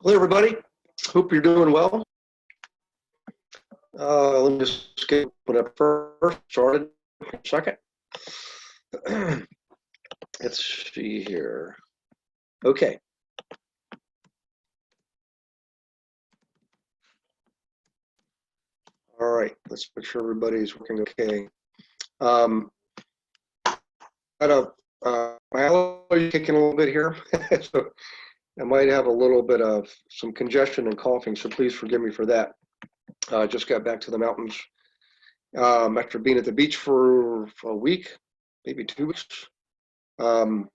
Hello, everybody. Hope you're doing well. Let me just get it up first. Started in a second. Let's see here. Okay. All right. Let's make sure everybody's working okay. My allergy kicking a little bit here, so I might have a little bit of some congestion and coughing. So please forgive me for that. Just got back to the mountains after being at the beach for a week, maybe 2 weeks. So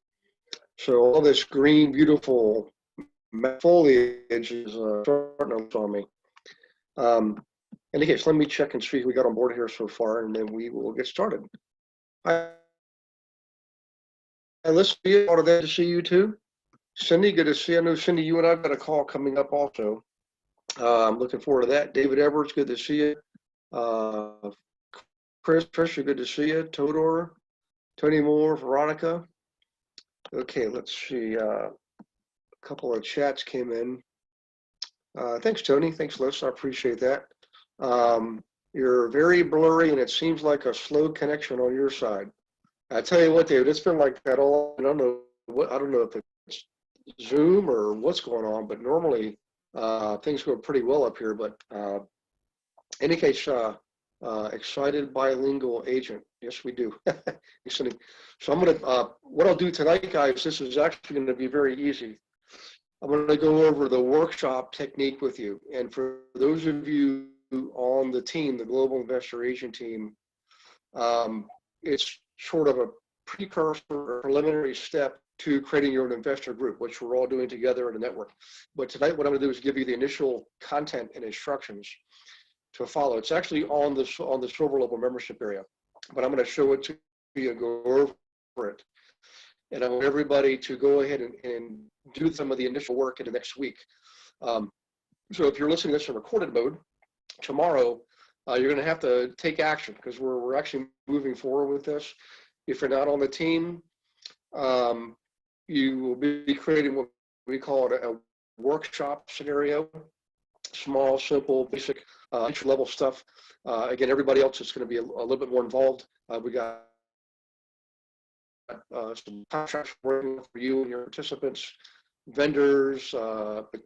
all this green, beautiful foliage is starting to on me. In any case, let me check and see who we got on board here so far, and then we will get started. Hi, Alyssa, all of that to see you too. Cindy, good to see you. I know, Cindy, you and I've got a call coming up also. I'm looking forward to that. David Edwards, good to see you. Chris, you're good to see you. Todor, Tony Moore, Veronica. Okay, let's see. A couple of chats came in. Thanks, Tony. Thanks, Liz. I appreciate that. You're very blurry, and it seems like a slow connection on your side. I tell you what, David, it's been like that all. I don't know if it's Zoom or what's going on, but normally things go pretty well up here. But in any case, excited bilingual agent. Yes, we do. So I'm gonna. What I'll do tonight, guys, this is actually going to be very easy. I'm going to go over the workshop technique with you. And for those of you on the team, the Global Investor Agent team, it's sort of a precursor or preliminary step to creating your own investor group, which we're all doing together in a network. But tonight, what I'm going to do is give you the initial content and instructions to follow. It's actually on the silver level membership area, but I'm going to show it to you and go over it. And I want everybody to go ahead and do some of the initial work in the next week. So if you're listening to this in recorded mode, tomorrow you're going to have to take action because we're actually moving forward with this. If you're not on the team, you will be creating what we call it a workshop scenario. Small, simple, basic, entry-level stuff. Again, everybody else is going to be a little bit more involved. We got some contracts for you and your participants, vendors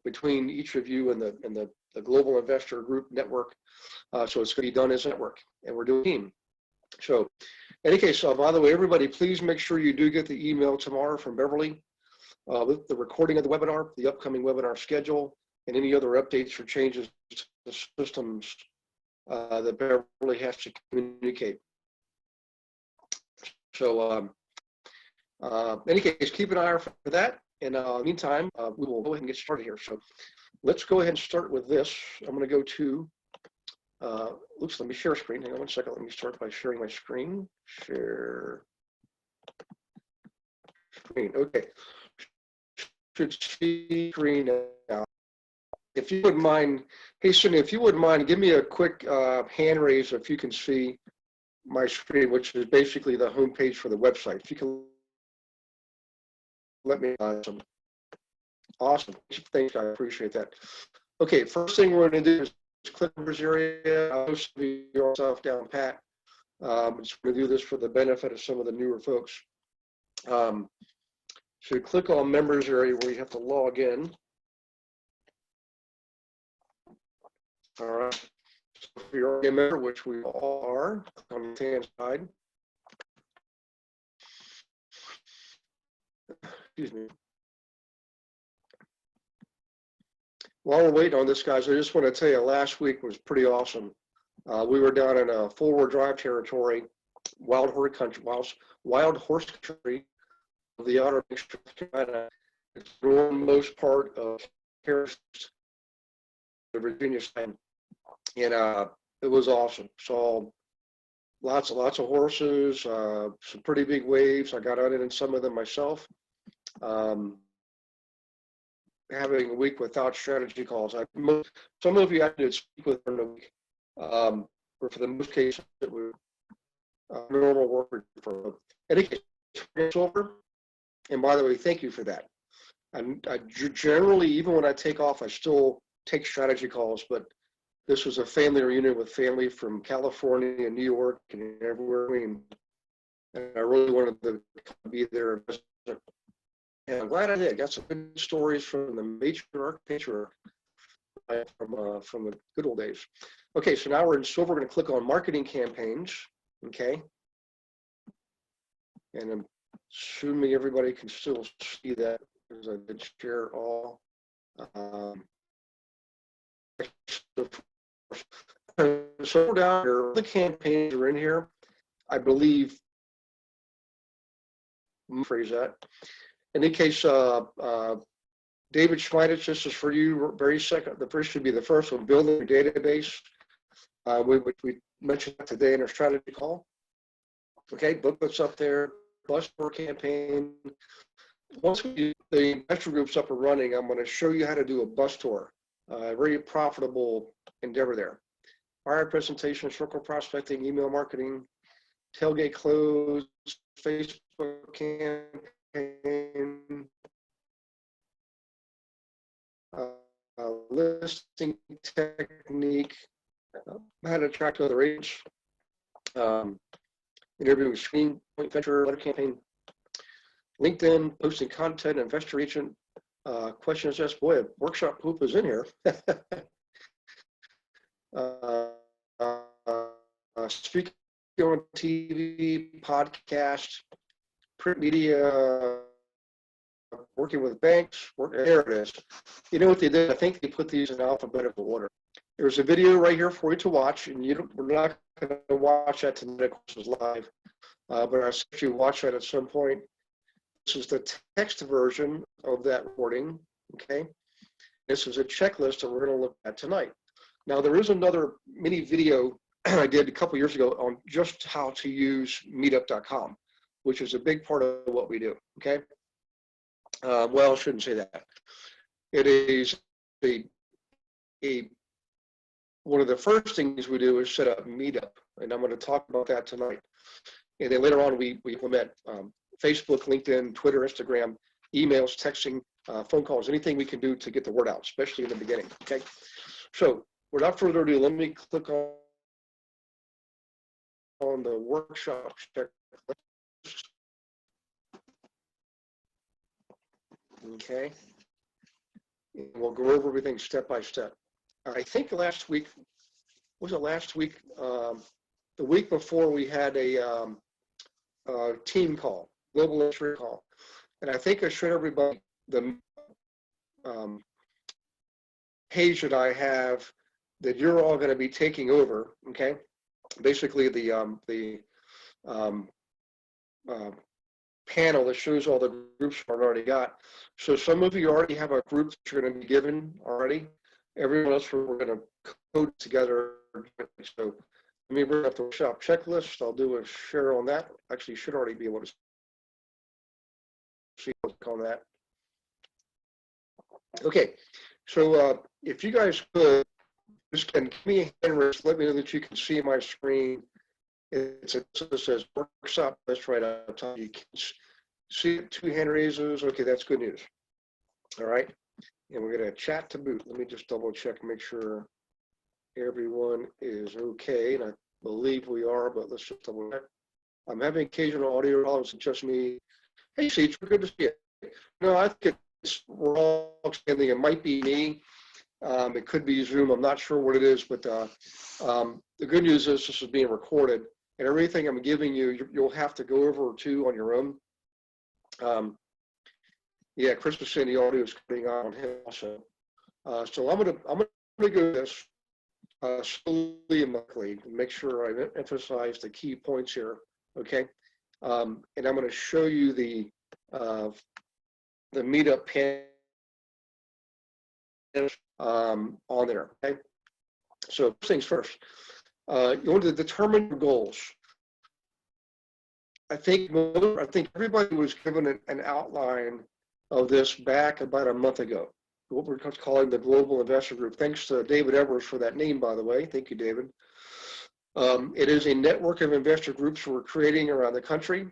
between each of you and the Global Investor Group network. So it's going to be done as a network, and we're doing a team. So in any case, by the way, everybody, please make sure you do get the email tomorrow from Beverly with the recording of the webinar, the upcoming webinar schedule, and any other updates or changes to the systems that Beverly has to communicate. So in any case, keep an eye out for that. And in the meantime, we will go ahead and get started here. So let's go ahead and start with this. I'm going to go to, oops, let me share screen. Hang on one second. Let me start by sharing my screen. Share screen. Okay. Should see screen now. If you wouldn't mind, hey, Cindy, if you wouldn't mind, give me a quick hand raise if you can see my screen, which is basically the homepage for the website. If you can let me know. Awesome. Thanks, I appreciate that. Okay, first thing we're going to do is click members area. Most of you yourself down pat. I'm just going to do this for the benefit of some of the newer folks. So click on members area where you have to log in. All right. So if you're a member, which we all are, on the left-hand side. Excuse me. While we're waiting on this, guys, I just want to tell you last week was pretty awesome. We were down in a four-wheel drive territory, wild horse country of the outer North Carolina. It's the northernmost part of Harris, the Virginia side, and it was awesome. Saw lots of horses, some pretty big waves. I got out in some of them myself. Having a week without strategy calls. Some of you I did speak with in a week, but for the most cases it was normal work for any case. It's over. And by the way, thank you for that. I generally, even when I take off, I still take strategy calls, but this was a family reunion with family from California and New York and everywhere. And I really wanted to be there. And I'm glad I did. Got some good stories from the matriarch, patriarch, from the good old days. Okay, so now we're in silver. We're going to click on marketing campaigns. Okay. And I'm assuming everybody can still see that because I did share all. So down here, the campaigns are in here. I believe, phrase that. In any case, David Schmeidich, this is for you. Very second, the first should be the first one, building your database. We mentioned that today in our strategy call. Okay, booklets up there, bus tour campaign. Once the investor group's up and running, I'm going to show you how to do a bus tour. Very profitable endeavor there. Buyer presentation, circle prospecting, email marketing, tailgate close, Facebook campaign, listing technique, how to attract other agents, interviewing screen, point venture, letter campaign, LinkedIn, posting content, investor agent, questions asked. Boy, workshop poop is in here. Speaking on TV, podcast, print media, working with banks. There it is. You know what they did? I think they put these in alphabetical order. There's a video right here for you to watch, and we're not going to watch that tonight, of course, it's live, but I'll suggest you watch that at some point. This is the text version of that recording, okay? This is a checklist that we're going to look at tonight. Now, there is another mini video I did a couple years ago on just how to use meetup.com, which is a big part of what we do, okay? Well, I shouldn't say that. It is one of the first things we do is set up Meetup, and I'm going to talk about that tonight. And then later on, we implement Facebook, LinkedIn, Twitter, Instagram, emails, texting, phone calls, anything we can do to get the word out, especially in the beginning, okay? So without further ado, let me click on the workshop checklist. Okay, and we'll go over everything step by step. I think last week, was it last week? The week before we had a team call, global industry call. And I think I showed everybody the page that I have that you're all going to be taking over, okay? Basically the panel that shows all the groups I've already got. So some of you already have a group that you're going to be given already. Everyone else, we're going to code together. So let me bring up the workshop checklist. I'll do a share on that. Actually, you should already be able to see what's on that. Okay, so if you guys could just give me a hand raise, let me know that you can see my screen. It says workshop. That's right up top. You can see 2 hand raises. Okay, that's good news. All right, and we're going to chat to boot. Let me just double check, make sure everyone is okay. And I believe we are, but let's just double check. I'm having occasional audio problems. It's just me. Hey, Siege, we're good to see you. No, I think we're all understanding it might be me. It could be Zoom. I'm not sure what it is, but the good news is this is being recorded, and everything I'm giving you, you'll have to go over to on your own. Yeah, Chris was saying the audio is coming on him also. So I'm gonna go this slowly and quickly and make sure I emphasize the key points here. Okay, and I'm going to show you the Meetup panel on there. Okay, so first things first, you want to determine your goals. I think everybody was given an outline of this back about a month ago, what we're calling the Global Investor Group. Thanks to David Edwards for that name, by the way. Thank you, David. It is a network of investor groups we're creating around the country,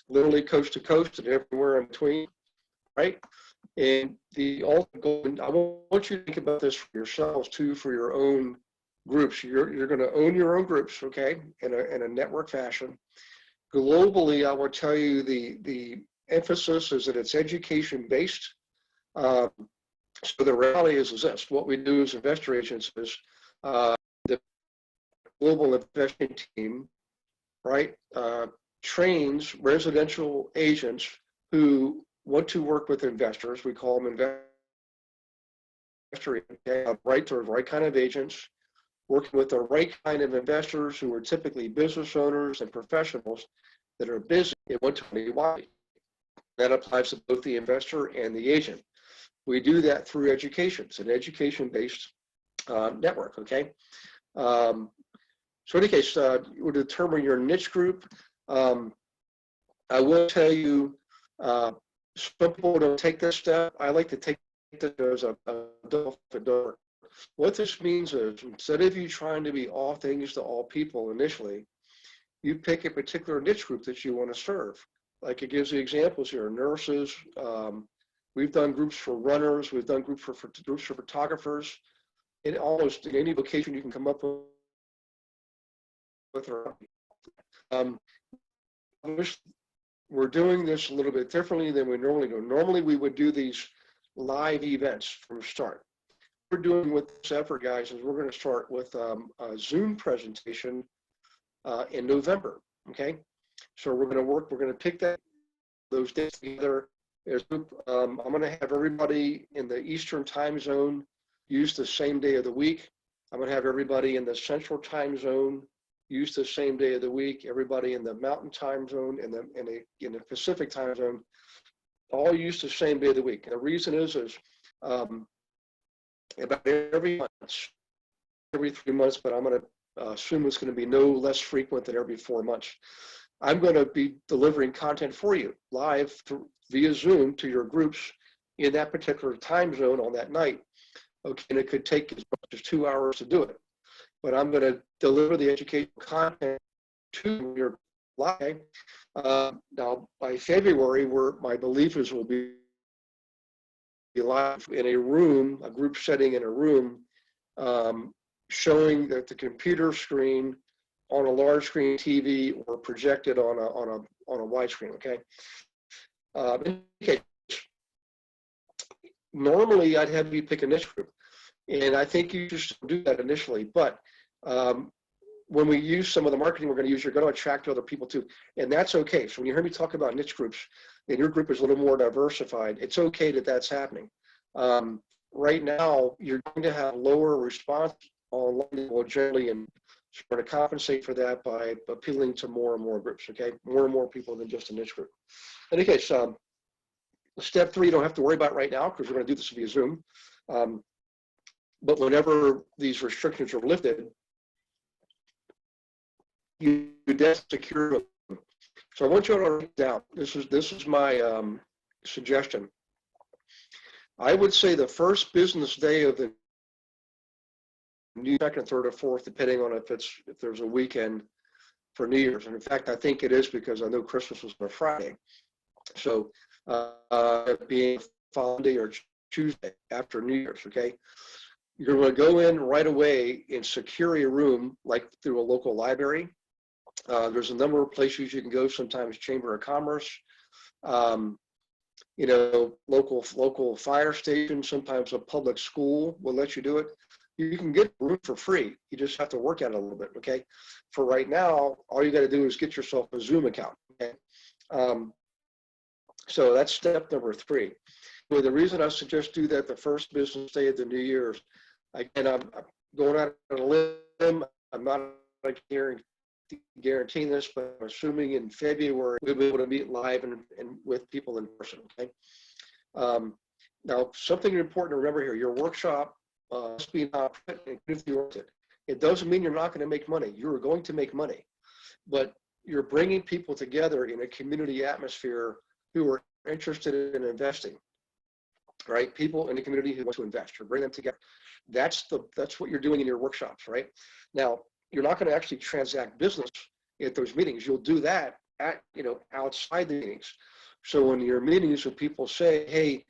literally coast to coast and everywhere in between. right? And the ultimate goal, and I want you to think about this for yourselves too, for your own groups. You're going to own your own groups, okay, in a network fashion. Globally, I will tell you the emphasis is that it's education based. So the reality is this: what we do as investor agents is the global investing team, right, trains residential agents who want to work with investors. We call them investor agents. They have right to the right kind of agents, working with the right kind of investors who are typically business owners and professionals that are busy and want to make money. That applies to both the investor and the agent. We do that through education. It's an education-based network, okay? So in any case, you determine your niche group. I will tell you, some people don't take this step. I like to take this as a door. What this means is, instead of you trying to be all things to all people initially, you pick a particular niche group that you want to serve. Like it gives you examples here: nurses. We've done groups for runners. We've done groups for photographers. In almost in any location you can come up with. We're doing this a little bit differently than we normally do. Normally we would do these live events from the start. What we're doing with this effort, guys, is we're going to start with a Zoom presentation in November. Okay, so we're going to pick those days together. I'm going to have everybody in the Eastern time zone use the same day of the week. I'm going to have everybody in the Central time zone use the same day of the week. Everybody in the Mountain time zone and in the Pacific time zone all use the same day of the week. And the reason is about every month, every 3 months, but I'm going to assume it's going to be no less frequent than every 4 months. I'm going to be delivering content for you live via Zoom to your groups in that particular time zone on that night. Okay, and it could take as much as 2 hours to do it. But I'm going to deliver the educational content to your live. Now, by February, my belief is we'll be live in a room, a group setting in a room, showing that the computer screen on a large screen TV or projected on a wide screen. Okay. Normally, I'd have you pick a niche group, and I think you just do that initially. But when we use some of the marketing we're going to use, you're going to attract other people too, and that's okay. So when you hear me talk about niche groups, and your group is a little more diversified, it's okay that that's happening. Right now, you're going to have lower response online generally, and we're going to compensate for that by appealing to more and more groups. Okay, more and more people than just a niche group. In any case, step 3 you don't have to worry about right now because we're going to do this via Zoom. But whenever these restrictions are lifted, you definitely secure them. So I want you to write down. This is my suggestion. I would say the first business day of the new second, third, or fourth, depending on if there's a weekend for New Year's. And in fact, I think it is because I know Christmas was on a Friday. So being Monday or Tuesday after New Year's, okay? You're going to go in right away and secure a room like through a local library. There's a number of places you can go, sometimes Chamber of Commerce, local fire station, sometimes a public school will let you do it. You can get a room for free. You just have to work at it a little bit, okay? For right now, all you got to do is get yourself a Zoom account, okay? So that's step number 3. Well, the reason I suggest do that the first business day of the New Year's, again, I'm going out on a limb. I'm not guaranteeing this, but I'm assuming in February we'll be able to meet live and with people in person. Okay. Now, something important to remember here: your workshop must be nonprofit and community-oriented. It doesn't mean you're not going to make money. You're going to make money, but you're bringing people together in a community atmosphere who are interested in investing. Right? People in the community who want to invest, or bring them together. That's what you're doing in your workshops, right? Now, you're not going to actually transact business at those meetings. You'll do that outside the meetings. So in your meetings, when people say, hey,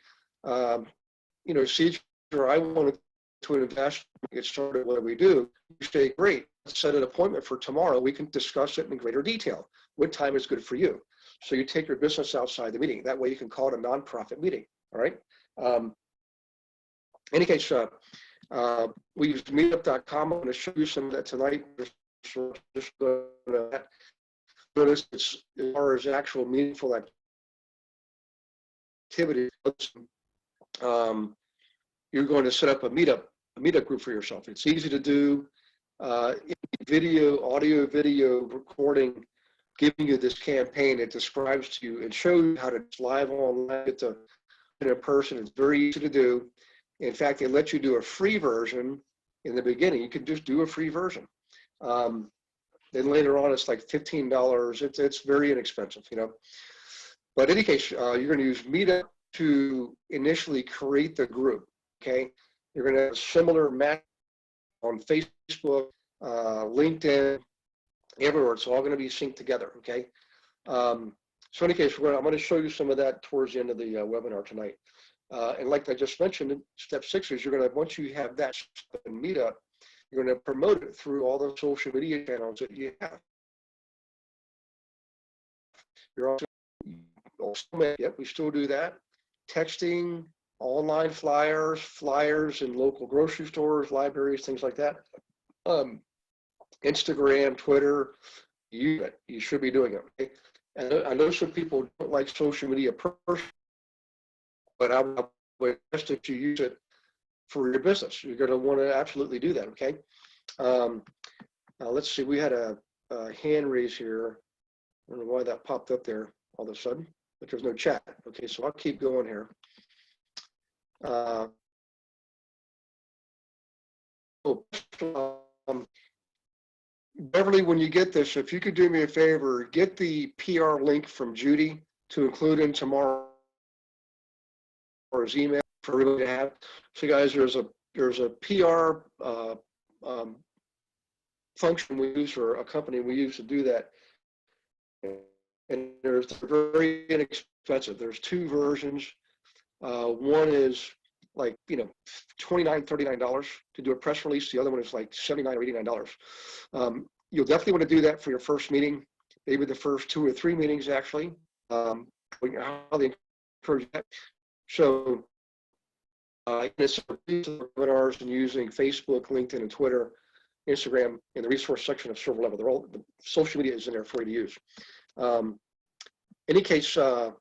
Cedar, I wanted to invest, get started, what do we do? You say, great, let's set an appointment for tomorrow. We can discuss it in greater detail. What time is good for you? So you take your business outside the meeting. That way you can call it a nonprofit meeting, all right? In any case, we use meetup.com. I'm going to show you some of that tonight. Just notice it's as far as actual meaningful activity. You're going to set up a meetup group for yourself. It's easy to do. Audio, video recording, giving you this campaign. It describes to you and shows you how to live online, get to in person. It's very easy to do. In fact, they let you do a free version in the beginning. You can just do a free version. Then later on, it's like $15. It's very inexpensive, But in any case, you're going to use Meetup to initially create the group. Okay, you're going to have a similar match on Facebook, LinkedIn, everywhere. It's all going to be synced together. Okay. So in any case, I'm going to show you some of that towards the end of the webinar tonight. And like I just mentioned, step 6 is you're going to, once you have that Meetup, you're going to promote it through all the social media channels that you have. You're also, yep, we still do that. Texting, online flyers in local grocery stores, libraries, things like that. Instagram, Twitter, you should be doing it. Okay? And I know some people don't like social media personally, but I would suggest that you use it for your business. You're going to want to absolutely do that. Okay. Let's see. We had a hand raise here. I don't know why that popped up there all of a sudden, but there's no chat. Okay, so I'll keep going here. Beverly, when you get this, if you could do me a favor, get the PR link from Judy to include in tomorrow's email for everybody to have. So guys, there's a PR function we use, or a company we use to do that. And they're very inexpensive. There's 2 versions. One is like, $29, $39 to do a press release. The other one is like $79 or $89. You'll definitely want to do that for your first meeting, maybe the first 2 or 3 meetings actually. How they encourage that. So it's webinars and using Facebook, LinkedIn, and Twitter, Instagram, in the resource section of server level. They're all, the social media is in there for you to use. Any case, you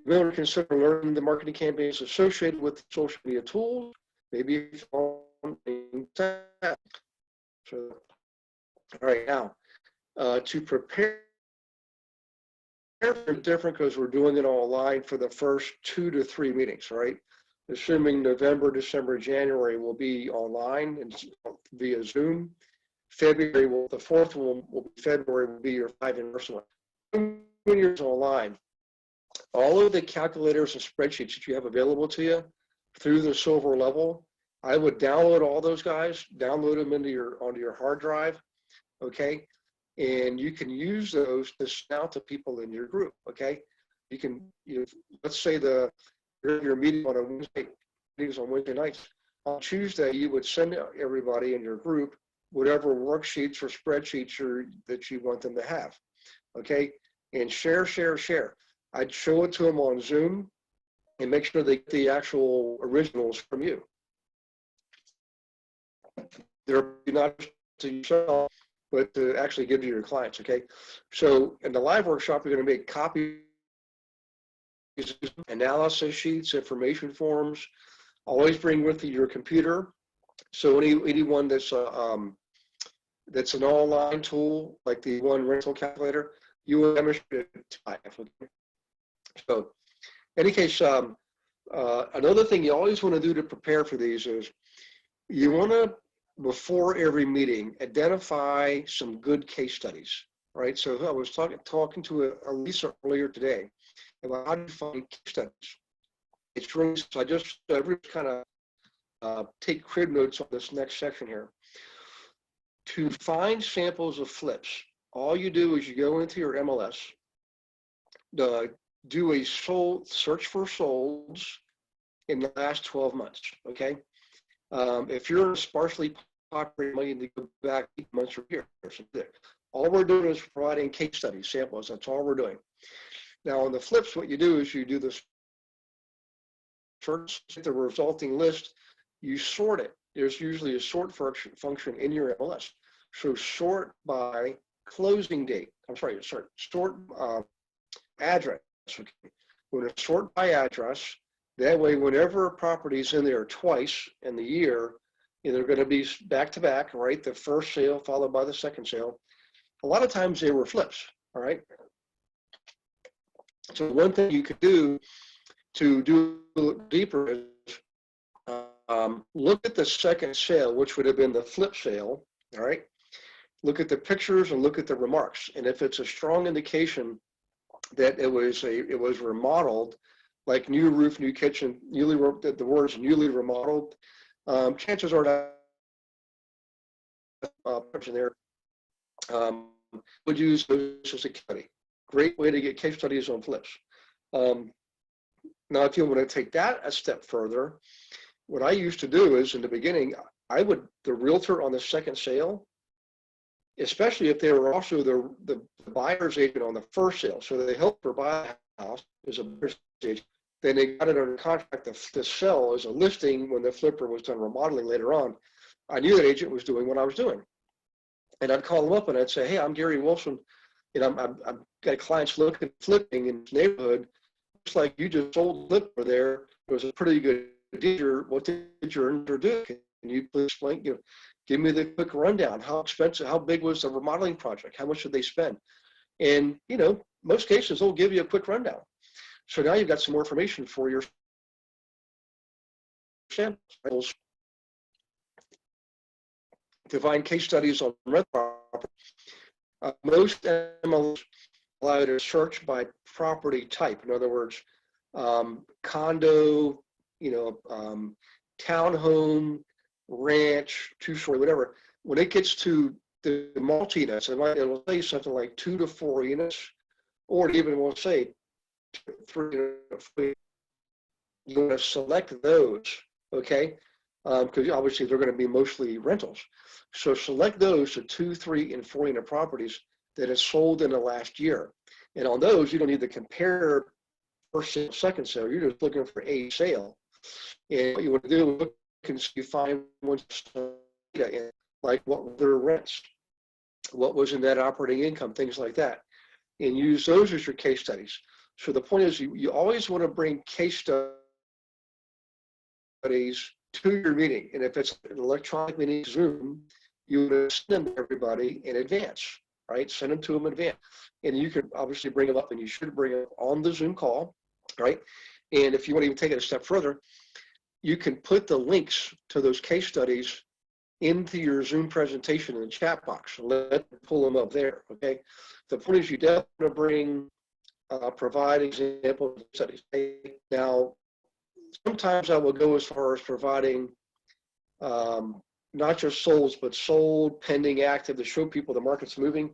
may consider learning the marketing campaigns associated with social media tools. Maybe on that. So, all right, now to prepare for different, because we're doing it online for the first 2 to 3 meetings, right? Assuming November, December, January will be online and via Zoom. February, the 4th one will be February, will be your 5 in-person one. When you're online, all of the calculators and spreadsheets that you have available to you through the silver level, I would download all those guys, download them onto your hard drive, okay? And you can use those to send out to people in your group, okay? You can, let's say your meeting on a Wednesday, meetings on Wednesday nights. On Tuesday, you would send everybody in your group whatever worksheets or spreadsheets that you want them to have, okay? And share. I'd show it to them on Zoom and make sure they get the actual originals from you. They're not to yourself, but to actually give to your clients, okay? So in the live workshop, you're going to make copies, analysis sheets, information forms. Always bring with you your computer. So anyone that's an online tool, like the one rental calculator, you will demonstrate it. Okay? So in any case, another thing you always want to do to prepare for these is you want to, before every meeting, identify some good case studies, right? So I was talking to Lisa earlier today about how to find case studies. It's really, so I just kind of take crib notes on this next section here. To find samples of flips, all you do is you go into your MLS, do a search for solds in the last 12 months, okay? If you're in a sparsely populated, you need to go back 8 months or years. All we're doing is providing case study samples. That's all we're doing. Now, on the flips, what you do is you do the search, the resulting list, you sort it. There's usually a sort function in your MLS. So sort by closing date. Sort address. Okay. We're going to sort by address. That way, whenever a property is in there twice in the year, they're going to be back to back, right? The first sale followed by the second sale. A lot of times they were flips, all right? So one thing you could do to do a little deeper is look at the second sale, which would have been the flip sale, all right? Look at the pictures and look at the remarks. And if it's a strong indication that it was remodeled, like new roof, new kitchen, the words newly remodeled, chances are that person there would use those as a case study. Great way to get case studies on flips. Now, if you want to take that a step further, what I used to do is in the beginning, the realtor on the second sale, especially if they were also the buyer's agent on the first sale, so they helped her buy a house as a buyer's agent, then they got it under contract to sell as a listing when the flipper was done remodeling later on. I knew that agent was doing what I was doing. And I'd call them up and I'd say, hey, I'm Gary Wilson, and I've got clients looking at flipping in this neighborhood. Looks like you just sold the flipper there. It was a pretty good deal. What did your owner do? Can you please explain, give me the quick rundown. How expensive, how big was the remodeling project? How much did they spend? And, most cases, they'll give you a quick rundown. So now you've got some more information for your samples. To find case studies on rental property. Most MLS allow you to search by property type. In other words, condo, townhome, ranch, two-story, whatever. When it gets to the multi-units, it will say something like 2 to 4 units, or it even will say 3 to 4. You want to select those, okay? Because obviously they're going to be mostly rentals. So select those to 2, 3, and 4 unit properties that is sold in the last year. And on those, you don't need to compare first sale, second sale. You're just looking for a sale. And what you want to do is look and see, find ones like what were their rents, what was in net operating income, things like that, and use those as your case studies. So the point is, you always want to bring case studies to your meeting. And if it's an electronic meeting, Zoom, you would send them to everybody in advance, right? Send them to them in advance. And you can obviously bring them up, and you should bring them on the Zoom call, right? And if you want to even take it a step further, you can put the links to those case studies into your Zoom presentation in the chat box and let them pull them up there, okay? The point is, you definitely bring, provide example studies. Now, sometimes I will go as far as providing not just solds, but sold, pending, active, to show people the market's moving.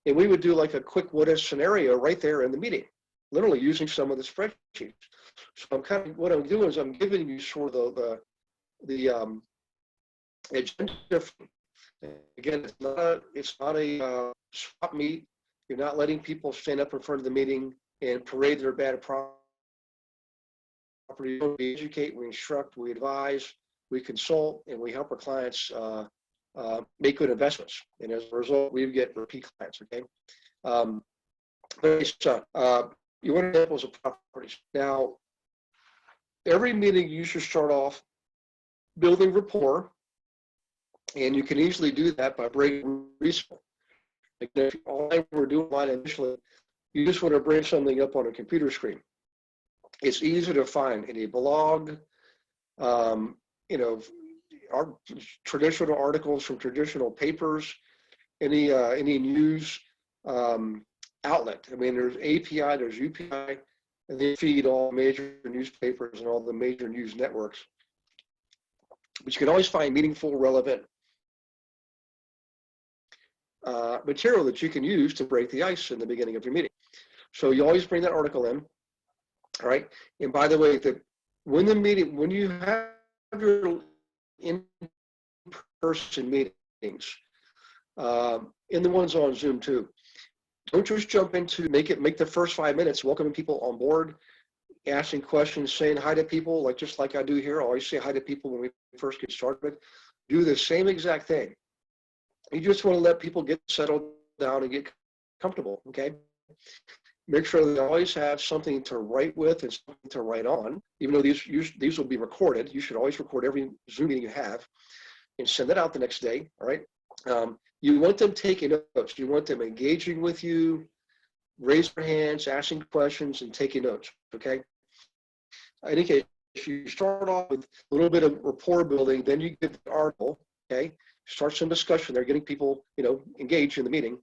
And we would do like a quick what-if scenario right there in the meeting, literally using some of the spreadsheets. So what I'm doing is I'm giving you sort of the agenda. Again, it's not a swap meet. You're not letting people stand up in front of the meeting and parade their bad property. We educate, we instruct, we advise, we consult, and we help our clients make good investments. And as a result, we get repeat clients, okay? You want examples of properties. Now, every meeting you should start off building rapport, and you can easily do that by bringing Reese. If all I were doing mine initially, you just want to bring something up on a computer screen. It's easy to find any blog, our traditional articles from traditional papers, any news outlet. I mean, there's API, there's UPI, and they feed all major newspapers and all the major news networks. But you can always find meaningful, relevant material that you can use to break the ice in the beginning of your meeting. So you always bring that article in. All right. And by the way, when you have your in-person meetings, and the ones on Zoom too, don't just jump into make the first 5 minutes welcoming people on board, asking questions, saying hi to people, just like I do here. I always say hi to people when we first get started. Do the same exact thing. You just want to let people get settled down and get comfortable, okay? Make sure they always have something to write with and something to write on. Even though these will be recorded, you should always record every Zoom meeting you have and send that out the next day, all right? You want them taking notes. You want them engaging with you, raising their hands, asking questions, and taking notes, okay? In any case, you start off with a little bit of rapport building, then you get the article, okay? Start some discussion there, getting people, engaged in the meeting,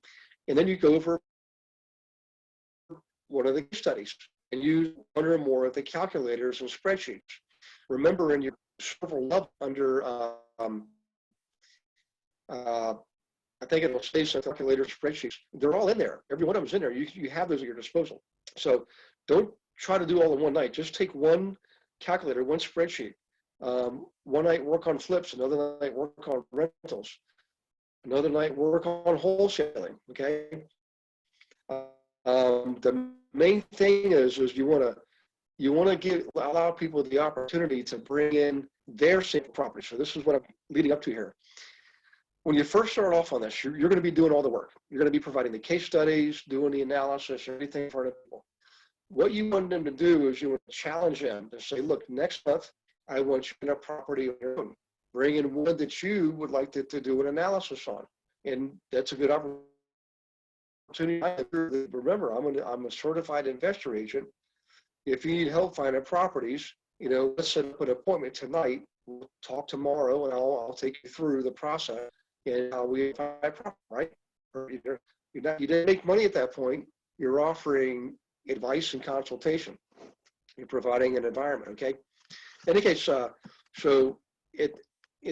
and then you go over one of the case studies and use one or more of the calculators and spreadsheets. Remember, in your several level under, I think it'll say some calculator spreadsheets. They're all in there. Every one of them is in there. You have those at your disposal. So don't try to do all in one night. Just take one calculator, one spreadsheet. One night work on flips, another night work on rentals, another night work on wholesaling, okay? The main thing is you want to allow people the opportunity to bring in their sample property. So this is what I'm leading up to here. When you first start off on this, you're going to be doing all the work. You're going to be providing the case studies, doing the analysis, everything for the people. What you want them to do is you want to challenge them to say, look, next month, I want you in a property on your own. Bring in one that you would like to do an analysis on. And that's a good opportunity. Remember, I'm a certified investor agent. If you need help finding properties, let's set up an appointment tonight. We'll talk tomorrow, and I'll take you through the process and how we find property, right? You didn't make money at that point. You're offering advice and consultation. You're providing an environment, okay? In any case, so at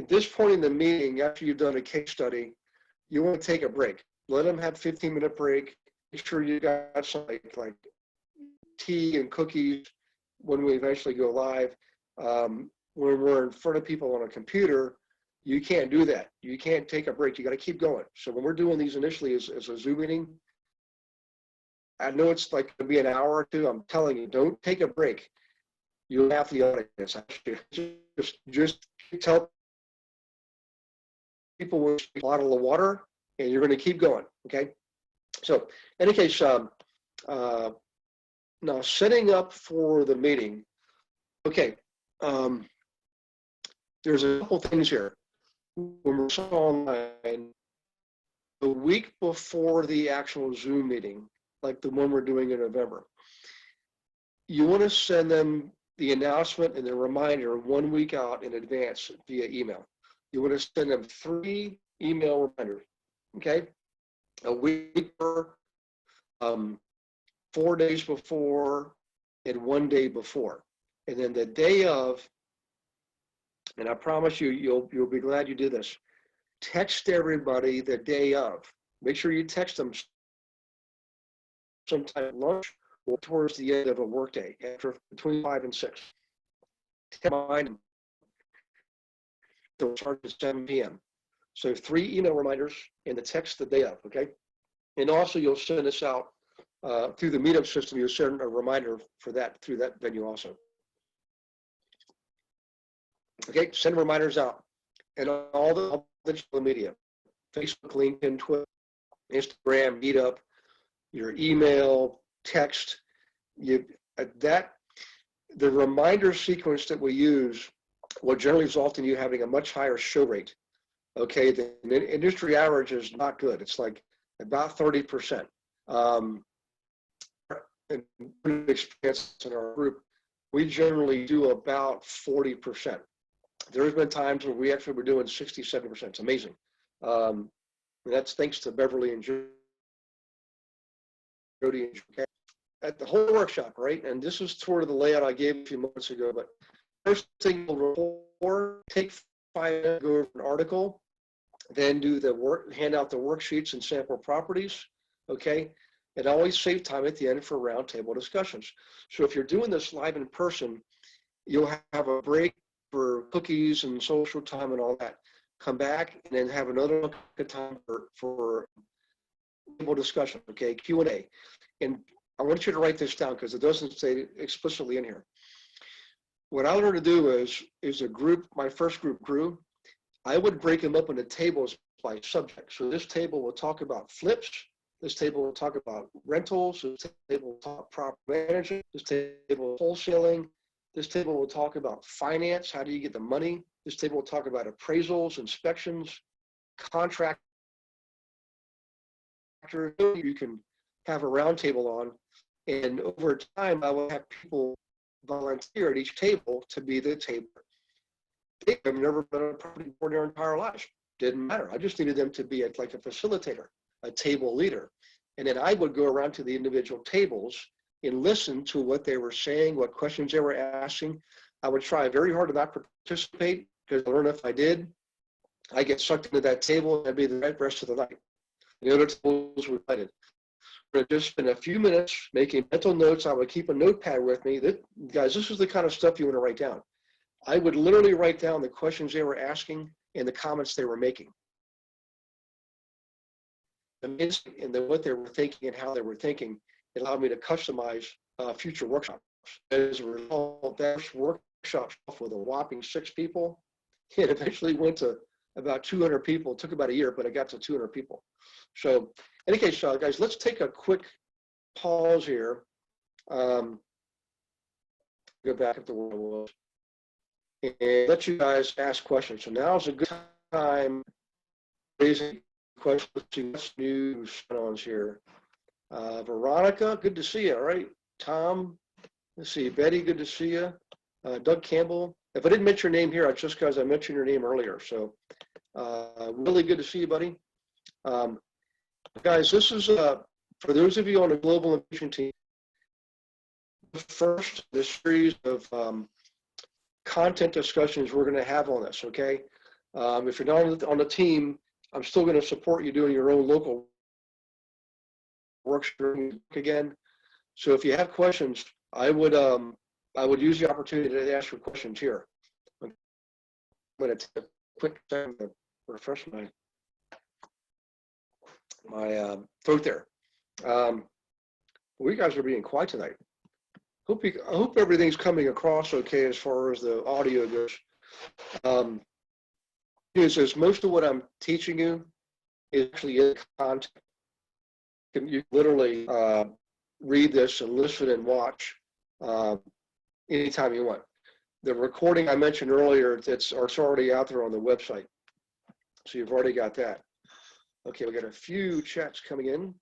this point in the meeting, after you've done a case study, you want to take a break. Let them have 15-minute break. Make sure you got some like tea and cookies when we eventually go live. When we're in front of people on a computer, you can't do that. You can't take a break. You got to keep going. So when we're doing these initially as a Zoom meeting, I know it's like going to be an hour or two. I'm telling you, don't take a break. You'll have the audience. Just tell people with a bottle of water, and you're going to keep going. Okay. So, in any case, now setting up for the meeting. Okay. There's a couple things here. When we're online, the week before the actual Zoom meeting, like the one we're doing in November, you want to send them the announcement and the reminder 1 week out in advance via email. You want to send them 3 email reminders, okay? A week before, 4 days before, and 1 day before. And then the day of, and I promise you, you'll be glad you did this. Text everybody the day of. Make sure you text them sometime at lunch or towards the end of a workday, after between 5 and 6. Remind them. They'll start at 7 p.m. So 3 email reminders and the text the day of, okay? And also you'll send this out through the meetup system. You'll send a reminder for that through that venue also. Okay, send reminders out. And all the digital media, Facebook, LinkedIn, Twitter, Instagram, Meetup, your email, text, the reminder sequence that we use will generally result in you having a much higher show rate. Okay, the industry average is not good. It's like about 30%. In experience in our group, we generally do about 40%. There's been times where we actually were doing 60, 70%. It's amazing. And that's thanks to Beverly and Jody at the whole workshop, right? And this is sort of the layout I gave a few months ago. But first thing, take 5 minutes, go over an article, then do the work, hand out the worksheets and sample properties. Okay. and always save time at the end for roundtable discussions. So if you're doing this live in person, you'll have a break for cookies and social time and all that. Come back and then have another time for table discussion, okay, Q&A. And I want you to write this down because it doesn't say it explicitly in here. What I learned to do is a group, my first group grew, I would break them up into tables by subject. So this table will talk about flips, this table will talk about rentals, this table will talk property management, this table wholesaling, this table will talk about finance, how do you get the money, this table will talk about appraisals, inspections, contract. You can have a round table on, and over time I will have people volunteer at each table to be the table. They've never been on a property board their entire lives. Didn't matter. I just needed them to be like a facilitator, a table leader. And then I would go around to the individual tables and listen to what they were saying, what questions they were asking. I would try very hard to not participate because I learned if I did, I get sucked into that table and I'd be the rest of the night. The other tables were invited. Just spend a few minutes making mental notes. I would keep a notepad with me. Guys, this is the kind of stuff you want to write down. I would literally write down the questions they were asking and the comments they were making. Amazing, and then what they were thinking and how they were thinking. It allowed me to customize future workshops. As a result, that workshop with a whopping 6 people. It eventually went to about 200 people. It took about a year, but it got to 200 people. So in any case, guys, let's take a quick pause here. Go back up to where I was. And let you guys ask questions. So now is a good time raising questions. Let's see what's new on here. Veronica, good to see you. All right. Tom, let's see. Betty, good to see you. Doug Campbell. If I didn't mention your name here, it's just because I mentioned your name earlier. So really good to see you, buddy. Guys, this is for those of you on the global innovation team, the first of the series of content discussions we're going to have on this, okay? If you're not on the team, I'm still going to support you doing your own local work again. So if you have questions, I would use the opportunity to ask your questions here. I'm going to take a quick time to refresh my throat there. You guys are being quiet tonight. I hope everything's coming across okay as far as the audio goes. Is most of what I'm teaching you is actually in content. You literally read this and listen and watch anytime you want. The recording I mentioned earlier, it's already out there on the website. So you've already got that. Okay, we got a few chats coming in.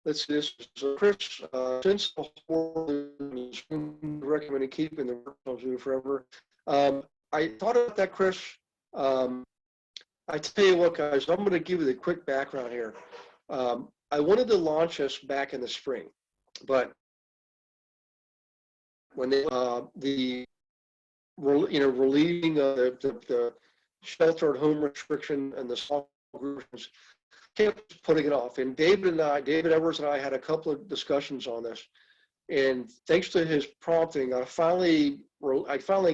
Let's see this. So Chris, since the whole recommended keeping the work on Zoom forever. I thought about that, Chris. I tell you what, guys, I'm going to give you the quick background here. I wanted to launch this back in the spring, but when they, relieving the shelter at home restriction and the small groups, kept putting it off. And David Edwards and I had a couple of discussions on this. And thanks to his prompting, I finally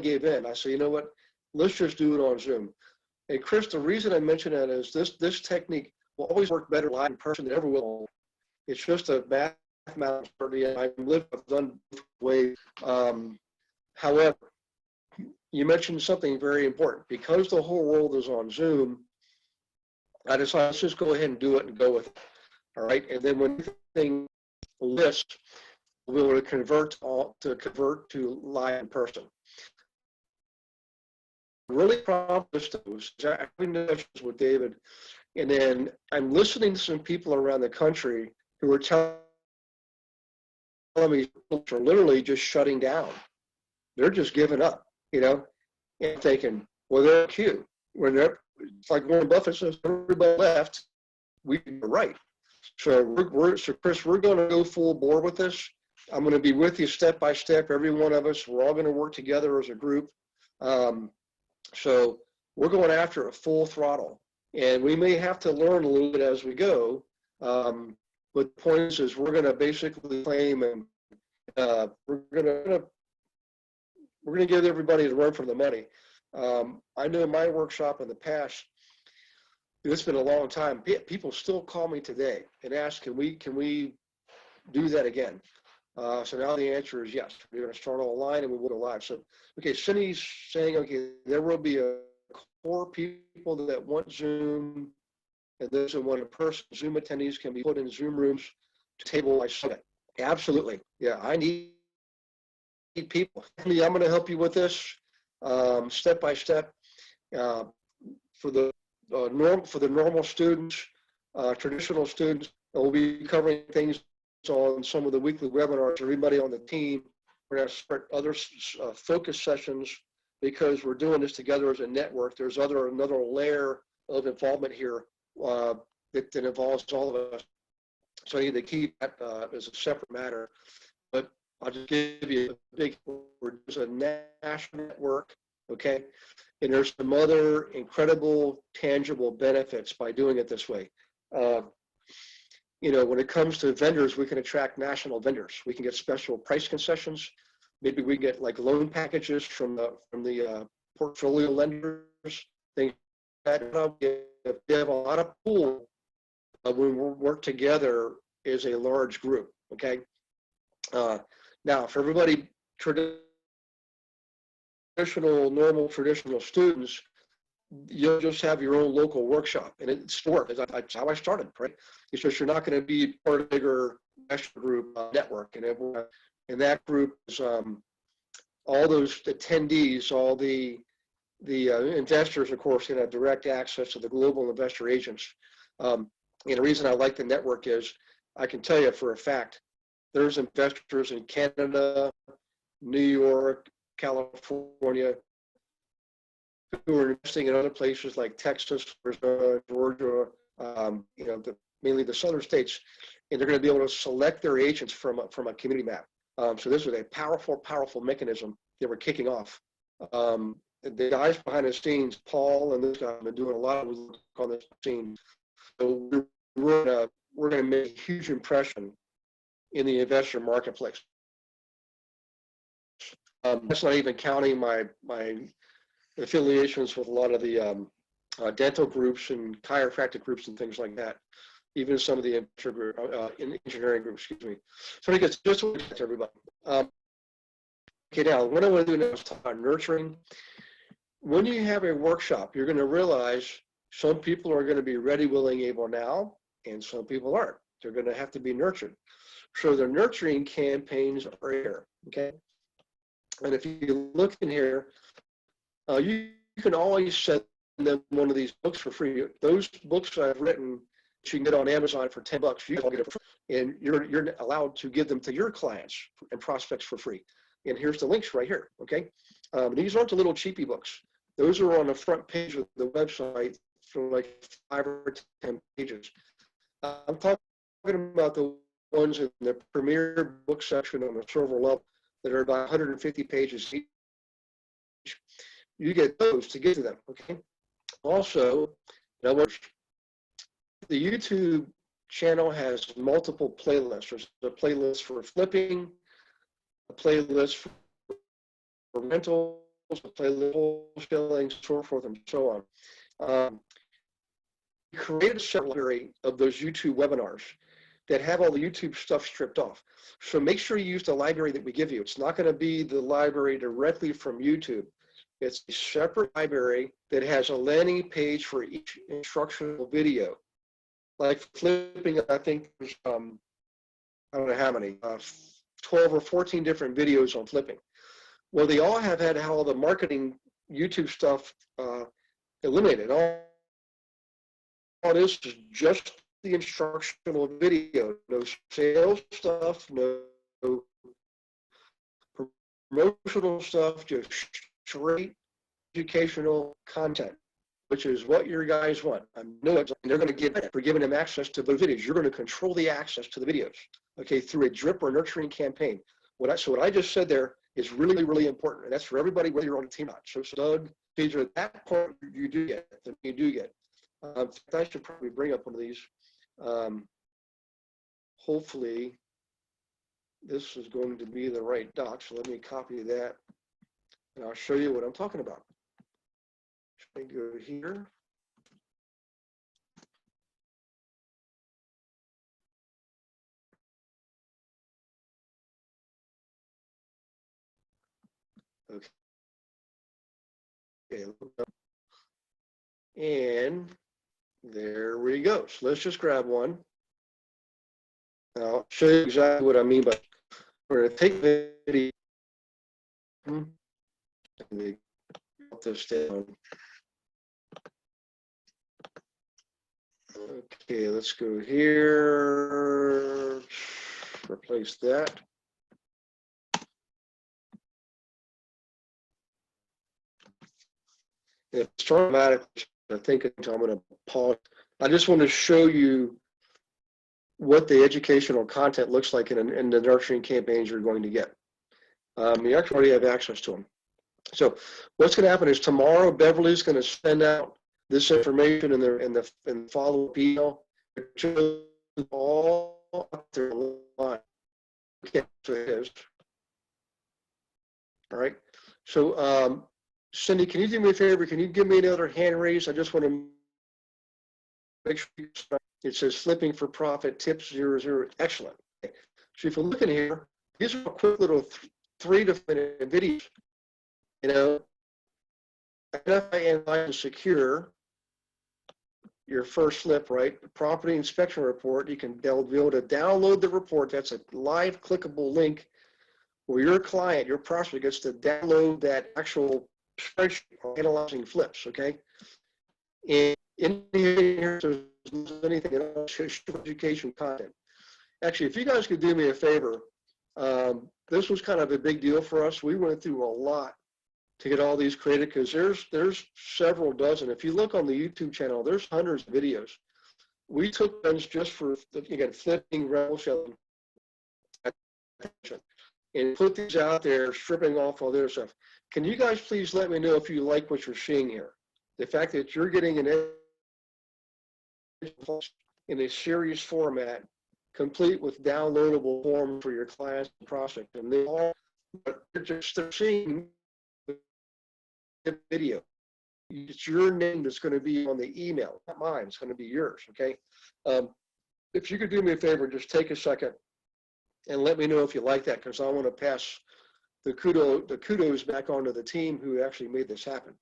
gave in. I said, you know what, let's just do it on Zoom. And Chris, the reason I mention that is this technique will always work better live in person than ever will. It's just a mathematical certainty. I've done both ways. However, you mentioned something very important. Because the whole world is on Zoom, I decided let's just go ahead and do it and go with it. All right. And then when everything lists, we will convert to live in person. Really promised was having discussions with David, and then I'm listening to some people around the country who are telling me are literally just shutting down. They're just giving up, and thinking, well, they're cute. It's like Warren Buffett says, everybody left, we were right. So Chris, we're going to go full bore with this. I'm going to be with you step by step, every one of us. We're all going to work together as a group. So we're going after a full throttle, and we may have to learn a little bit as we go, But the point is we're going to basically claim and we're going to give everybody the run for the money. I know in my workshop in the past, it's been a long time. People still call me today and ask, can we do that again? So now the answer is yes. We're going to start online and we will go live. So, okay, Cindy's saying, okay, there will be a core people that want Zoom and those who want in person. Zoom attendees can be put in Zoom rooms to table like summit. Absolutely. Yeah, I need people. I'm going to help you with this step by step. For the normal students, traditional students, we'll be covering things on some of the weekly webinars. Everybody on the team, we're going to start other focus sessions because we're doing this together as a network. There's another layer of involvement here that involves all of us. So I need to keep that as a separate matter. But I'll just give you a big, there's a national network, okay? And there's some other incredible tangible benefits by doing it this way. You know, when it comes to vendors, we can attract national vendors. We can get special price concessions. Maybe we get like loan packages from the portfolio lenders, things like that. We have a lot of pool when we work together as a large group, okay? Now, for everybody, normal traditional students, you'll just have your own local workshop, and it's work. That's how I started, right? It's just you're not going to be part of a bigger national group network, and that group is all those attendees, all the investors, of course, can have direct access to the global investor agents. And the reason I like the network is I can tell you for a fact, there's investors in Canada, New York, California, who are investing in other places like Texas, Arizona, Georgia, you know, mainly the southern states, and they're going to be able to select their agents from a community map. So this was a powerful mechanism that we're kicking off. The guys behind the scenes, Paul and this guy, have been doing a lot of work on this scene. So we're going to make a huge impression in the investor marketplace. That's not even counting my affiliations with a lot of the dental groups and chiropractic groups and things like that. Even some of the engineering groups, excuse me. So I guess just to everybody. Okay, now what I want to do now is talk about nurturing. When you have a workshop, you're going to realize some people are going to be ready, willing, able now, and some people aren't. They're going to have to be nurtured. So the nurturing campaigns are here, okay? And if you look in here, you can always send them one of these books for free. Those books I've written, you can get on Amazon for $10. You can get it for free, and you're allowed to give them to your clients and prospects for free. And here's the links right here, okay? These aren't the little cheapy books. Those are on the front page of the website for like 5 or 10 pages. I'm talking about the ones in the premier book section on the server level that are about 150 pages each. You get those to get to them, okay? Also, the YouTube channel has multiple playlists. There's a playlist for flipping, a playlist for rentals, a playlist for wholesaling, so forth and so on. We created a separate library of those YouTube webinars that have all the YouTube stuff stripped off. So make sure you use the library that we give you. It's not going to be the library directly from YouTube. It's a separate library that has a landing page for each instructional video. Like flipping, I think there's, I don't know how many, 12 or 14 different videos on flipping. Well, they all have had all the marketing YouTube stuff eliminated. All it is just the instructional video, no sales stuff, no promotional stuff, just straight educational content, which is what your guys want. I know it, and they're going to give it for giving them access to the videos. You're going to control the access to the videos, okay, through a drip or nurturing campaign. So what I just said there is really, really important, and that's for everybody, whether you're on a team or not. So Doug, Peter, that part you do get. I should probably bring up one of these. hopefully this is going to be the right doc. So let me copy that and I'll show you what I'm talking about. Let me go here. Okay. And there we go. So let's just grab one. I'll show you exactly what I mean by we're going to take the video. Let me put this down. Okay, let's go here. Replace that. It's automatic. I think I'm going to pause. I just want to show you what the educational content looks like in the nurturing campaigns you're going to get. You actually already have access to them. So what's going to happen is tomorrow Beverly's going to send out this information in the follow-up email, which is all up there line. Okay, so it is. All right. So Cindy, can you do me a favor? Can you give me another hand raise? I just want to make sure it says flipping for profit tips 00. Excellent. Okay. So if you look in here, these are quick little 3 to 5 minute videos. You know, identify and secure your first flip, right? The property inspection report. They'll be able to download the report. That's a live clickable link where your client, your prospect, gets to download that actual spreadsheet for analyzing flips. Okay. And in here, there's anything else, education content. Actually, if you guys could do me a favor, this was kind of a big deal for us. We went through a lot to get all these created because there's several dozen. If you look on the YouTube channel, there's hundreds of videos. We took ones just for, again, flipping, rebel shelling, and put these out there, stripping off all the other stuff. Can you guys please let me know if you like what you're seeing here? The fact that you're getting an in a series format, complete with downloadable forms for your clients and prospects, and they all, but they're seeing the video. It's your name that's going to be on the email, not mine. It's going to be yours. Okay. If you could do me a favor, just take a second and let me know if you like that, because I want to pass the kudos back onto the team who actually made this happen.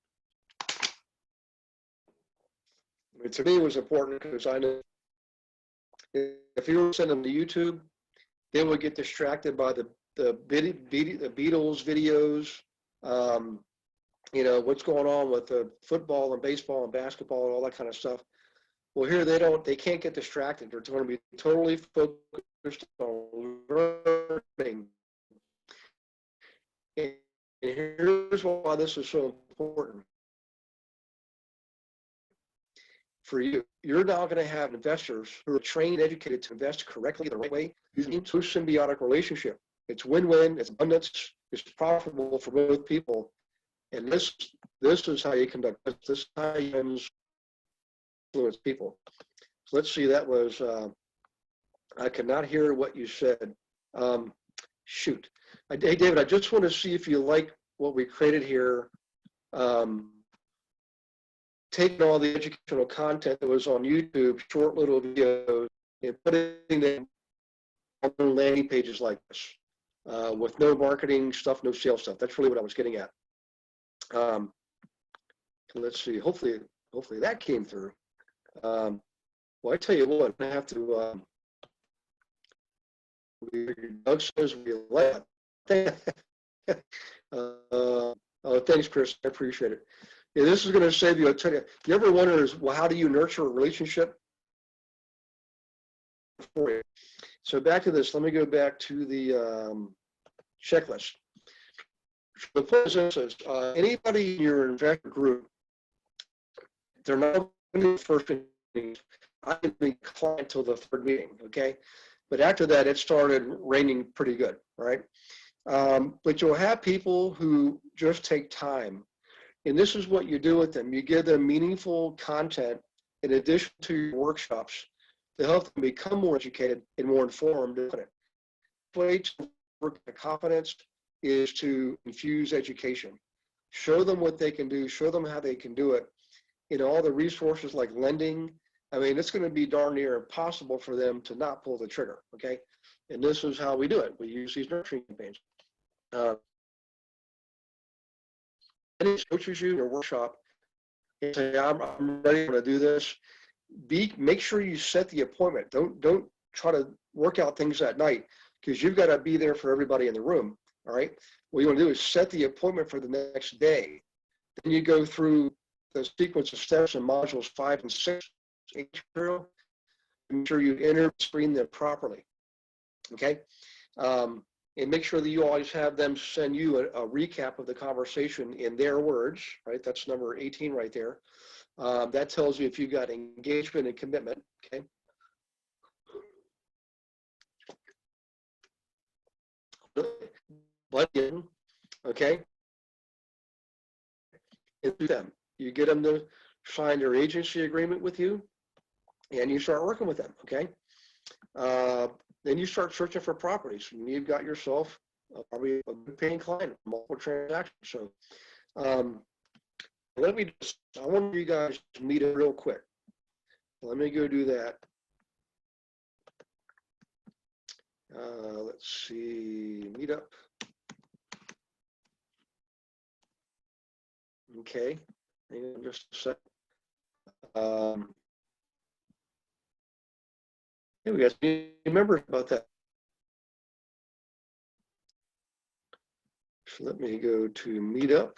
I mean, to me, it was important because I know if you were sending them to YouTube, they would get distracted by the Beatles videos. You know, what's going on with the football and baseball and basketball and all that kind of stuff. Well, here they can't get distracted. They're going to be totally focused on learning. And here's why this is so important for you. You're now going to have investors who are trained, educated to invest correctly the right way using a symbiotic relationship. It's win-win, it's abundance, it's profitable for both people. And this is how you conduct this. This is how you influence people. So let's see, that was, I could not hear what you said. Shoot. Hey, David, I just want to see if you like what we created here. Taking all the educational content that was on YouTube, short little videos, and putting them on landing pages like this with no marketing stuff, no sales stuff. That's really what I was getting at. Let's see, hopefully that came through. Well, I tell you what, I have to, Doug says we like it. Oh, thanks, Chris, I appreciate it. Yeah, this is gonna save you, I'll tell you. You ever wonder is, well, how do you nurture a relationship? So back to this, let me go back to the checklist. The point is, anybody in your investor group, they're not in the first meeting. I didn't be client until the third meeting, okay? But after that, it started raining pretty good, right? But you'll have people who just take time. And this is what you do with them. You give them meaningful content in addition to your workshops to help them become more educated and more informed. Way to work the confidence is to infuse education. Show them what they can do, show them how they can do it. You know, all the resources like lending, I mean, it's going to be darn near impossible for them to not pull the trigger, okay? And this is how we do it. We use these nurturing campaigns. Any coaches you in your workshop and say, I'm ready to do this. Make sure you set the appointment. Don't try to work out things at night, because you've got to be there for everybody in the room, all right? What you want to do is set the appointment for the next day. Then you go through the sequence of steps in modules 5 and 6, material, make sure you enter, screen them properly, okay? And make sure that you always have them send you a recap of the conversation in their words, right? That's number 18 right there. That tells you if you've got engagement and commitment, okay? But okay, into them. You get them to sign their agency agreement with you, and you start working with them, okay? Then you start searching for properties, and you've got yourself probably a good paying client, multiple transactions. So I want you guys to meet it real quick. Let me go do that. Let's see, meet up. Okay, hang on just a second. Hey, we got any members about that? So let me go to Meetup.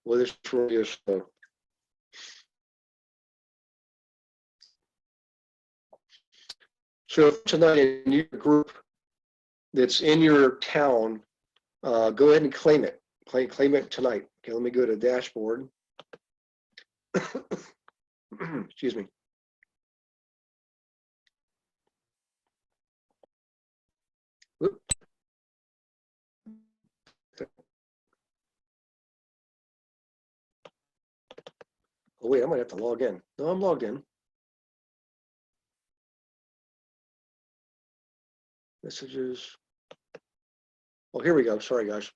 Well, this really is slow. So tonight in your group that's in your town, go ahead and claim it. Claim it tonight. Okay, let me go to dashboard. Excuse me. Whoop. Oh wait, I might have to log in. No, I'm logged in. Messages. Oh, here we go. Sorry, guys.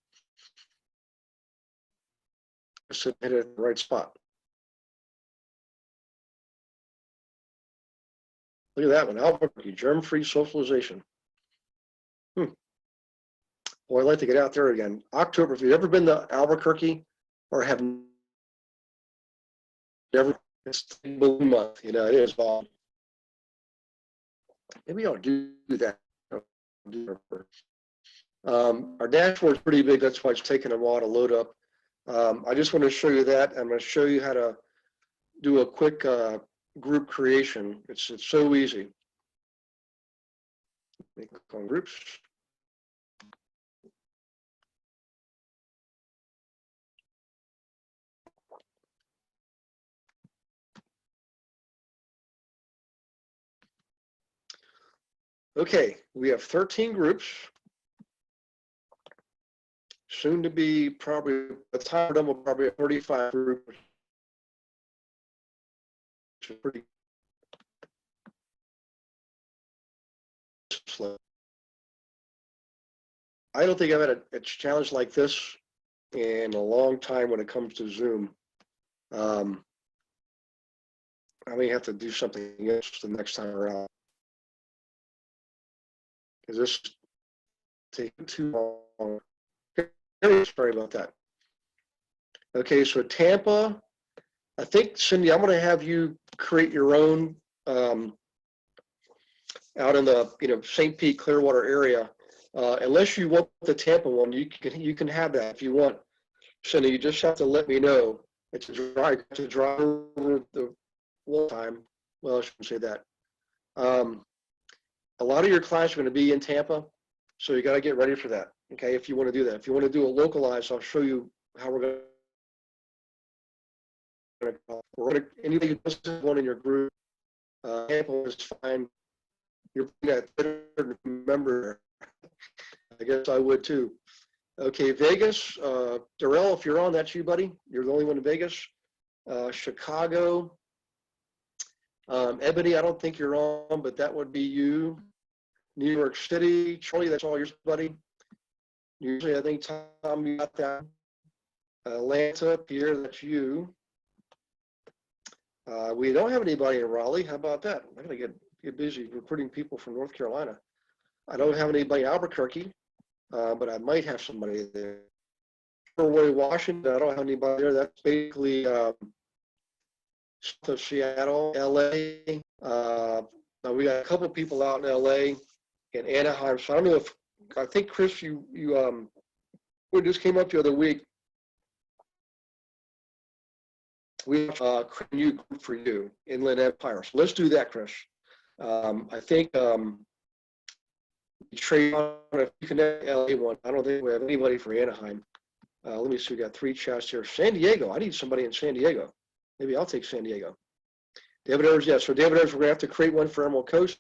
I submitted at the right spot. Look at that one, Albuquerque, germ-free socialization. Well, I'd like to get out there again. October, if you've ever been to Albuquerque or have never, it's balloon month, you know, it is all. Maybe I'll do that. Our dashboard's pretty big, that's why it's taking a while to load up. I just want to show you that. I'm going to show you how to do a quick group creation. It's so easy. Click on groups. Okay, we have 13 groups. Soon to be probably, by the time we're done, we'll probably have 35 groups. Which is pretty slow. I don't think I've had a challenge like this in a long time when it comes to Zoom. I may have to do something else the next time around. Is this taking too long? Sorry about that. Okay, so Tampa, I think, Cindy, I'm going to have you create your own out in the St. Pete Clearwater area. Unless you want the Tampa one, you can have that if you want. Cindy, you just have to let me know. It's a drive over the wall time. Well, I shouldn't say that. A lot of your clients are going to be in Tampa, so you got to get ready for that. Okay, if you want to do that. If you want to do a localized, I'll show you how we're going to. Anybody who doesn't have one in your group, Tampa is fine. You're that member. I guess I would too. Okay, Vegas, Darrell, if you're on, that's you, buddy. You're the only one in Vegas. Chicago, Ebony, I don't think you're on, but that would be you. New York City, Charlie, that's all yours, buddy. Usually, I think Tom, you got that. Atlanta, Pierre, that's you. We don't have anybody in Raleigh. How about that? I'm gonna get busy recruiting people from North Carolina. I don't have anybody in Albuquerque, but I might have somebody there. Washington, I don't have anybody there. That's basically south of Seattle, LA. Now we got a couple of people out in LA and Anaheim. So I don't know if, I think Chris, you just came up the other week. We have a new group for you, Inland Empire. So let's do that, Chris. I think trade on if you connect LA one. I don't think we have anybody for Anaheim. Let me see, we got 3 chats here. San Diego, I need somebody in San Diego. Maybe I'll take San Diego. David Evers, yeah, so David Evers, we're gonna have to create one for Emerald Coast.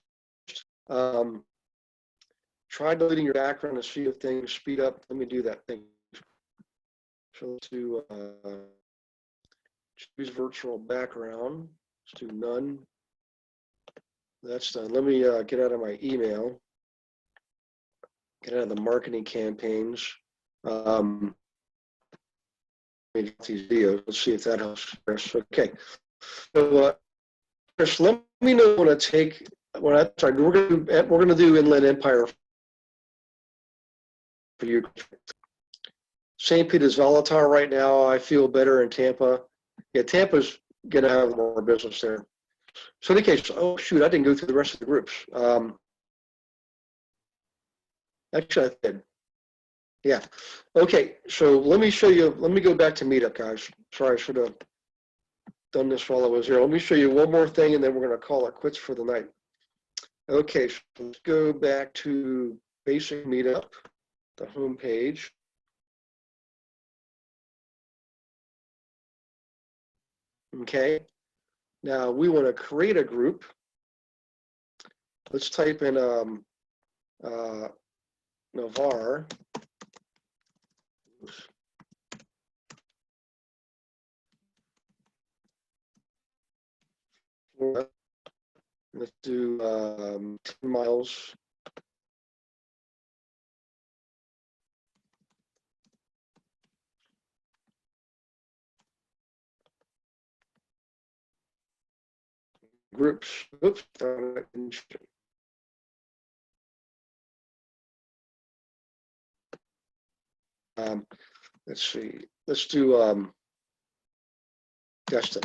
Try deleting your background to see if things speed up. Let me do that thing. So let's do choose virtual background. Let's do none. That's done. Let me get out of my email. Get out of the marketing campaigns. These videos. Let's see if that helps. Okay. So, Chris, let me know when I take. When I start, we're gonna do Inland Empire for you. St. Pete is volatile right now. I feel better in Tampa. Yeah, Tampa's gonna have more business there. So in any case, oh shoot, I didn't go through the rest of the groups. Actually, I did. Yeah. Okay, so let me show you, let me go back to Meetup, guys. Sorry, I should have done this while I was here. Let me show you one more thing, and then we're going to call it quits for the night. Okay, so let's go back to basic Meetup, the home page. Okay, now we want to create a group. Let's type in Navarre. Let's do 10 miles. Groups. Oops. Let's see. Let's do Destin.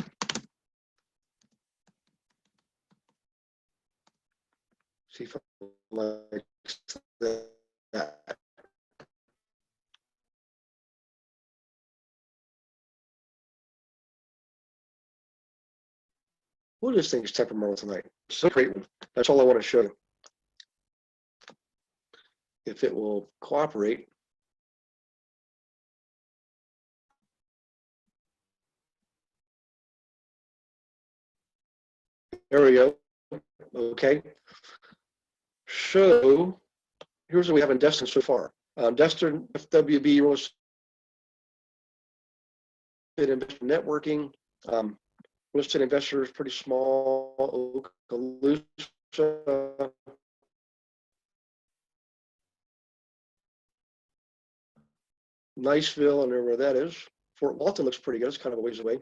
See if I like that. We'll just think it's temperamental tonight. It's a great one. That's all I want to show you. If it will cooperate. There we go. Okay. So here's what we have in Destin so far. Destin FWB real estate investor networking. Real estate investors pretty small. Okaloosa. Niceville, I don't know where that is. Fort Walton looks pretty good. It's kind of a ways away.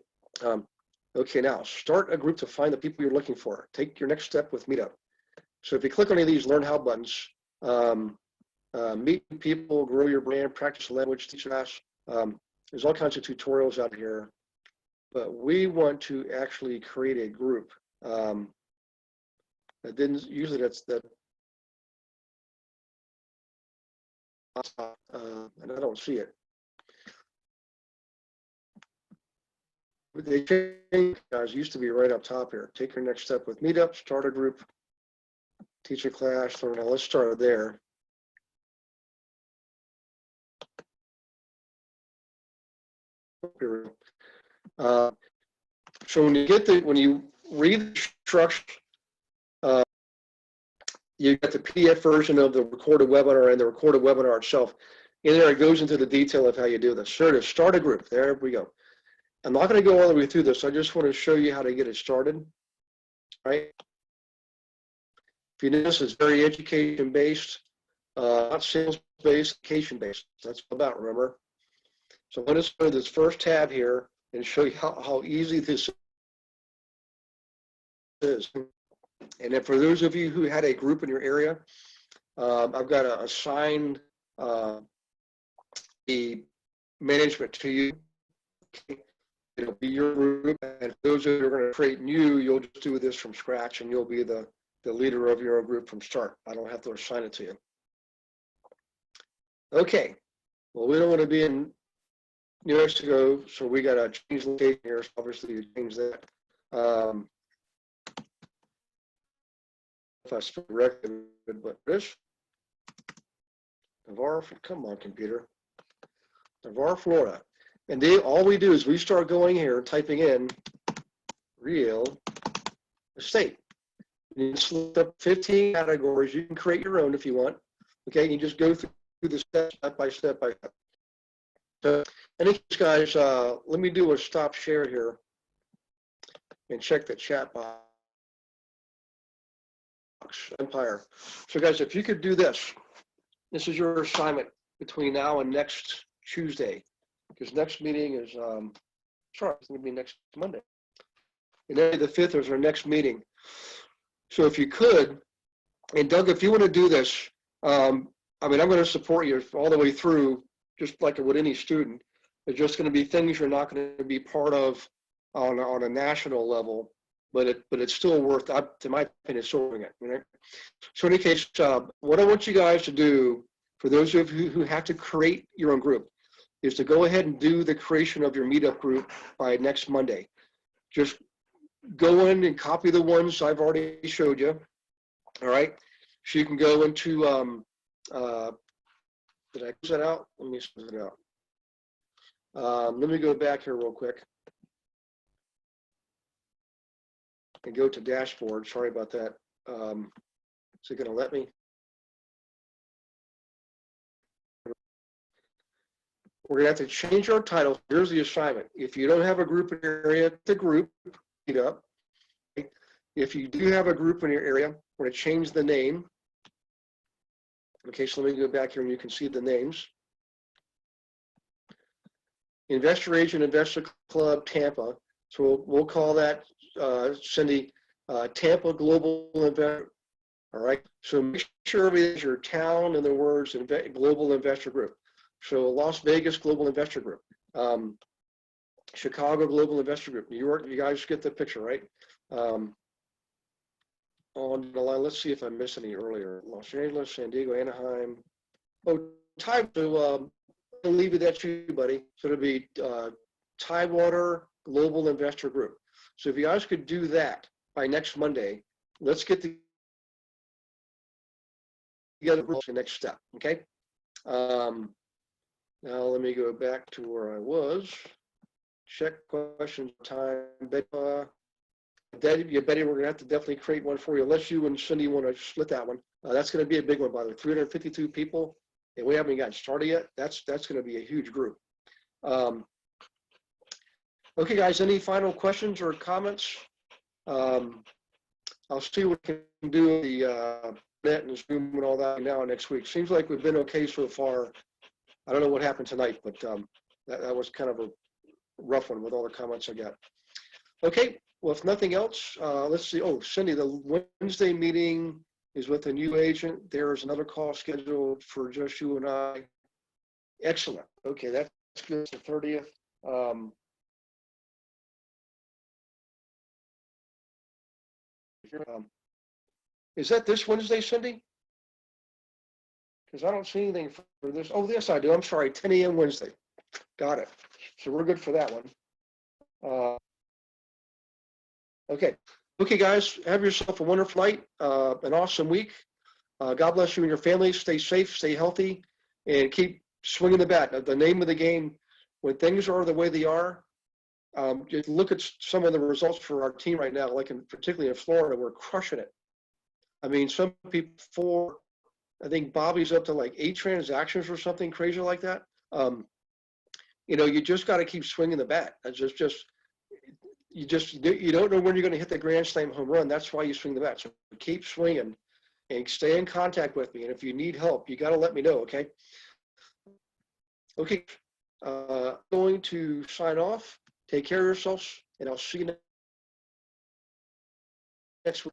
Okay, now start a group to find the people you're looking for. Take your next step with Meetup. So if you click on any of these Learn How buttons, meet people, grow your brand, practice language, teach class. There's all kinds of tutorials out here, but we want to actually create a group. Usually that's that. And I don't see it. They changed, guys. Used to be right up top here. Take your next step with Meetup, start a group, teach a class. Now let's start there. So when you read the instructions, you get the PDF version of the recorded webinar and the recorded webinar itself. in there it goes into the detail of how you do this. Sure, to start a group. There we go. I'm not going to go all the way through this. I just want to show you how to get it started. Right? If you notice, it's very education based, not sales based, education based. That's about, remember. So I'm going to go to this first tab here and show you how easy this is. And then for those of you who had a group in your area, I've got to assign the management to you. It'll be your group, and for those of you who are going to create new, you'll just do this from scratch, and you'll be the leader of your own group from start. I don't have to assign it to you. Okay, well, we don't want to be in New Mexico, so we got to change location here. So obviously, you change that. If I speak correctly, but this Navarre, come on, computer, Navarre, Florida. And all we do is we start going here, typing in real estate. You can select up 15 categories. You can create your own if you want. Okay, you just go through the step by step by step. So, anyways, guys, let me do a stop share here and check the chat box. Empire. So, guys, if you could do this, this is your assignment between now and next Tuesday, because next meeting is, sorry, it's going to be next Monday. And then the 5th is our next meeting. So if you could, and Doug, if you want to do this, I mean, I'm going to support you all the way through, just like with any student. There's just going to be things you're not going to be part of on a national level, but it's still worth, to my opinion, sorting it. Right? So in any case, what I want you guys to do, for those of you who have to create your own group, is to go ahead and do the creation of your meetup group by next Monday. Just go in and copy the ones I've already showed you. All right. So you can go into, did I close that out? Let me close it out. Let me go back here real quick and go to dashboard. Sorry about that. Is it going to let me? We're going to have to change our title. Here's the assignment. If you don't have a group in your area, the group, meet up. If you do have a group in your area, we're going to change the name. Okay, so let me go back here and you can see the names. Investor Agent, Investor Club, Tampa. So we'll call that, Cindy, Tampa Global Investor. All right, so make sure everything's your town in the words Global Investor Group. So Las Vegas Global Investor Group, Chicago Global Investor Group, New York, you guys get the picture, right? On the line, let's see if I missed any earlier. Los Angeles, San Diego, Anaheim. Oh, I'll leave it at you, buddy. So it'll be Tidewater Global Investor Group. So if you guys could do that by next Monday, let's get together for the next step, okay? Now let me go back to where I was. Check questions, time. Betty, we're gonna have to definitely create one for you, unless you and Cindy want to split that one. That's gonna be a big one, by the way. 352 people, and we haven't gotten started yet. That's gonna be a huge group. Okay, guys, any final questions or comments? I'll see what we can do with the net and Zoom and all that now next week. Seems like we've been okay so far. I don't know what happened tonight, but that was kind of a rough one with all the comments I got. Okay, well, if nothing else, let's see. Oh, Cindy, the Wednesday meeting is with a new agent. There's another call scheduled for just you and I. Excellent. Okay, that's good. It's the 30th. Is that this Wednesday, Cindy? Because I don't see anything for this. Oh, yes, I do. I'm sorry, 10 a.m. Wednesday. Got it. So we're good for that one. Okay. Okay, guys, have yourself a wonderful night, an awesome week. God bless you and your family. Stay safe, stay healthy, and keep swinging the bat. The name of the game, when things are the way they are, just look at some of the results for our team right now, like particularly in Florida, we're crushing it. I mean, some people I think Bobby's up to like 8 transactions or something crazy like that. You just got to keep swinging the bat. That's you don't know when you're going to hit the grand slam home run. That's why you swing the bat. So keep swinging and stay in contact with me. And if you need help, you got to let me know. Okay. Okay. Going to sign off. Take care of yourselves, and I'll see you next week.